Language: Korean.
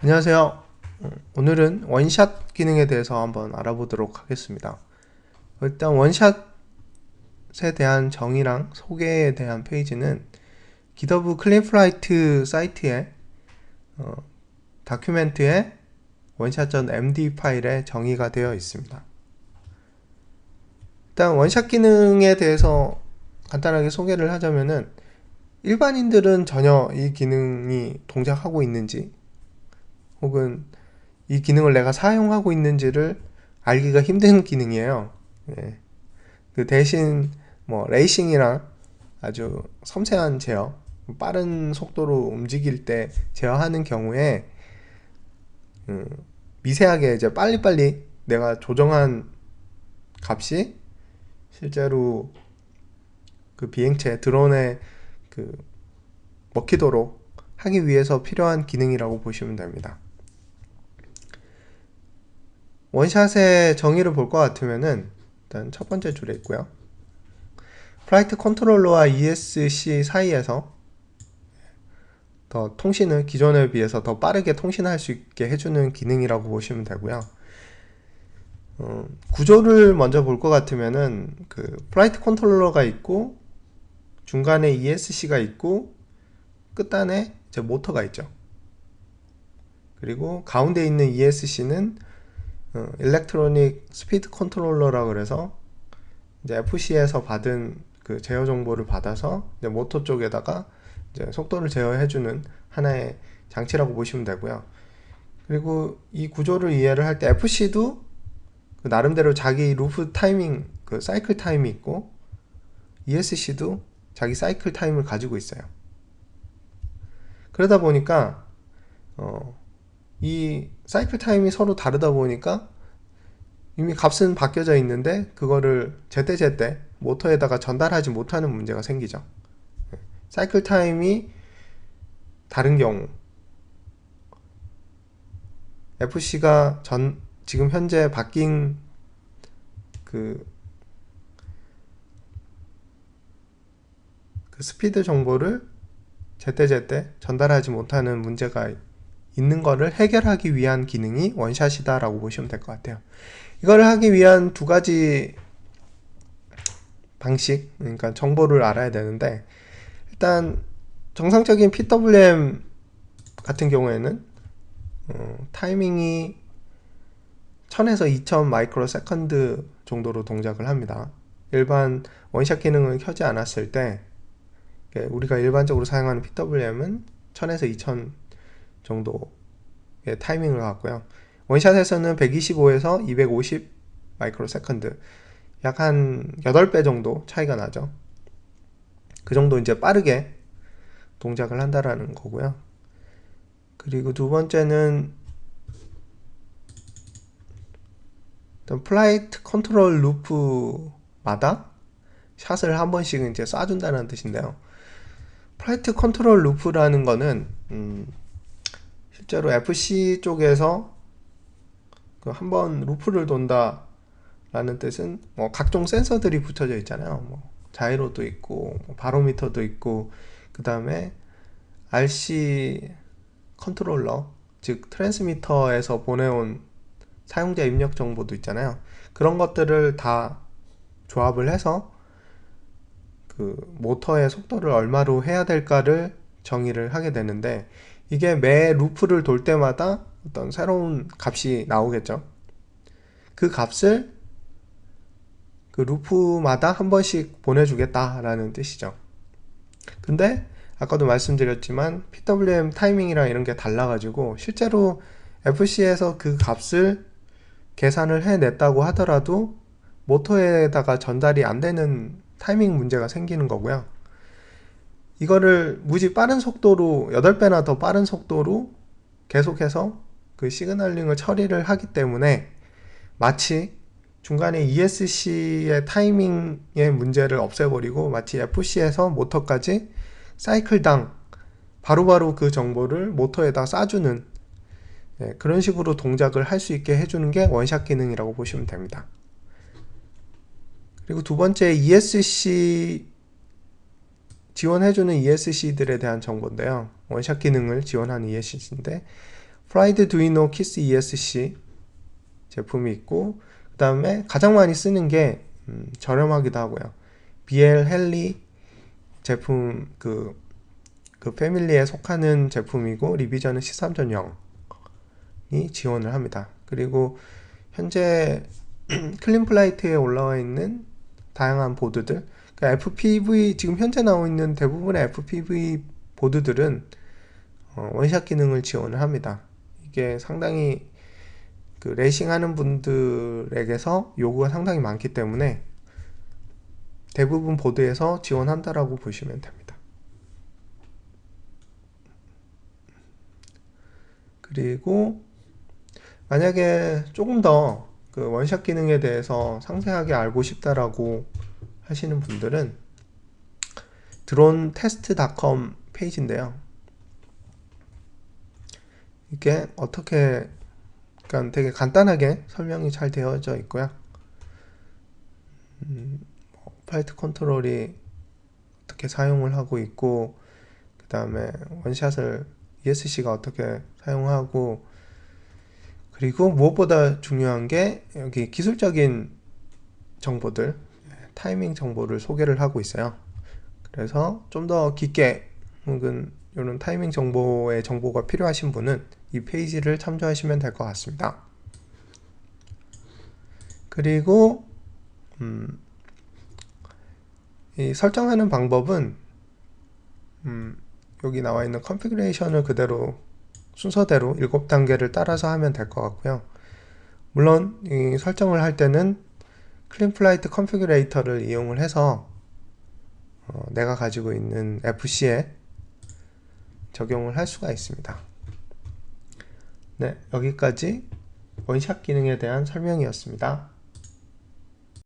안녕하세요. 오늘은 원샷 기능에 대해서 한번 알아보도록 하겠습니다. 일단 원샷에 대한 정의랑 소개에 대한 페이지는 GitHub 클린플라이트 사이트의 다큐멘트에 원샷.md 파일에 정의가 되어 있습니다. 일단 원샷 기능에 대해서 간단하게 소개를 하자면은 일반인들은 전혀 이 기능이 동작하고 있는지 혹은 이 기능을 내가 사용하고 있는지를 알기가 힘든 기능이에요. 예. 그 대신 뭐 레이싱이랑 아주 섬세한 제어, 빠른 속도로 움직일 때 제어하는 경우에 미세하게 이제 빨리빨리 내가 조정한 값이 실제로 그 비행체 드론에 그 먹히도록 하기 위해서 필요한 기능이라고 보시면 됩니다. 원샷의 정의를 볼 것 같으면은 일단 첫 번째 줄에 있고요. 플라이트 컨트롤러와 ESC 사이에서 더 통신을 기존에 비해서 더 빠르게 통신할 수 있게 해주는 기능이라고 보시면 되고요. 구조를 먼저 볼 것 같으면은 그 플라이트 컨트롤러가 있고 중간에 ESC가 있고 끝단에 이제 모터가 있죠. 그리고 가운데 있는 ESC는 일렉트로닉 스피드 컨트롤러라 그래서 이제 FC에서 받은 그 제어 정보를 받아서 이제 모터 쪽에다가 이제 속도를 제어해주는 하나의 장치라고 보시면 되고요. 그리고 이 구조를 이해를 할 때 FC도 그 나름대로 자기 루프 타이밍, 그 사이클 타임이 있고 ESC도 자기 사이클 타임을 가지고 있어요. 그러다 보니까 이 사이클 타임이 서로 다르다 보니까 이미 값은 바뀌어져 있는데 그거를 제때제때 모터에다가 전달하지 못하는 문제가 생기죠. 사이클 타임이 다른 경우 FC가 지금 현재 바뀐 그 스피드 정보를 제때제때 전달하지 못하는 문제가 있는 거를 해결하기 위한 기능이 원샷이다 라고 보시면 될 것 같아요. 이걸 하기 위한 두 가지 방식, 그러니까 정보를 알아야 되는데, 일단 정상적인 PWM 같은 경우에는 타이밍이 1000에서 2000 마이크로 세컨드 정도로 동작을 합니다. 일반 원샷 기능을 켜지 않았을 때 우리가 일반적으로 사용하는 PWM은 1000에서 2000 정도의 타이밍을 갖고요. 원샷에서는 125에서 250 마이크로 세컨드, 약 한 8배 정도 차이가 나죠. 그 정도 이제 빠르게 동작을 한다라는 거고요. 그리고 두 번째는 플라이트 컨트롤 루프마다 샷을 한 번씩 이제 쏴준다는 뜻인데요. 플라이트 컨트롤 루프라는 거는 실제로 FC 쪽에서 그 한번 루프를 돈다 라는 뜻은 뭐 각종 센서들이 붙여져 있잖아요. 뭐 자이로도 있고 바로미터도 있고 그 다음에 RC 컨트롤러, 즉 트랜스미터에서 보내온 사용자 입력 정보도 있잖아요. 그런 것들을 다 조합을 해서 그 모터의 속도를 얼마로 해야 될까를 정의를 하게 되는데, 이게 매 루프를 돌 때마다 어떤 새로운 값이 나오겠죠. 그 값을 그 루프마다 한 번씩 보내주겠다라는 뜻이죠. 근데 아까도 말씀드렸지만 PWM 타이밍이랑 이런 게 달라가지고 실제로 FC에서 그 값을 계산을 해냈다고 하더라도 모터에다가 전달이 안 되는 타이밍 문제가 생기는 거고요. 이거를 무지 빠른 속도로 8배나 더 빠른 속도로 계속해서 그 시그널링을 처리를 하기 때문에 마치 중간에 ESC의 타이밍의 문제를 없애버리고 마치 FC에서 모터까지 사이클당 바로바로 그 정보를 모터에다 쏴주는, 그런 식으로 동작을 할 수 있게 해주는 게 원샷 기능이라고 보시면 됩니다. 그리고 두 번째, ESC 지원해주는 ESC들에 대한 정보인데요. 원샷 기능을 지원하는 ESC인데 프라이드 두이노 키스 ESC 제품이 있고, 그 다음에 가장 많이 쓰는 게 저렴하기도 하고요. BL 헨리 제품 그 패밀리에 속하는 제품이고, 리비전은 13.0이 지원을 합니다. 그리고 현재 클린플라이트에 올라와 있는 다양한 보드들, 그러니까 FPV 지금 현재 나오고 있는 대부분의 FPV 보드들은 원샷 기능을 지원을 합니다. 이게 상당히 그 레이싱 하는 분들에게서 요구가 상당히 많기 때문에 대부분 보드에서 지원한다라고 보시면 됩니다. 그리고 만약에 조금 더 그 원샷 기능에 대해서 상세하게 알고 싶다라고 하시는 분들은 드론테스트.com 페이지인데요. 이게 어떻게, 그러니까 되게 간단하게 설명이 잘 되어져 있고요. 플라이트 컨트롤이 어떻게 사용을 하고 있고, 그 다음에 원샷을 ESC가 어떻게 사용하고, 그리고 무엇보다 중요한 게 여기 기술적인 정보들, 타이밍 정보를 소개를 하고 있어요. 그래서 좀 더 깊게 혹은 이런 타이밍 정보의 정보가 필요하신 분은 이 페이지를 참조하시면 될 것 같습니다. 그리고 이 설정하는 방법은 여기 나와 있는 컨피그레이션을 그대로 순서대로 7단계를 따라서 하면 될 것 같고요. 물론 이 설정을 할 때는 클린플라이트 컨피그레이터를 이용을 해서 내가 가지고 있는 FC에 적용을 할 수가 있습니다. 네, 여기까지 원샷 기능에 대한 설명이었습니다.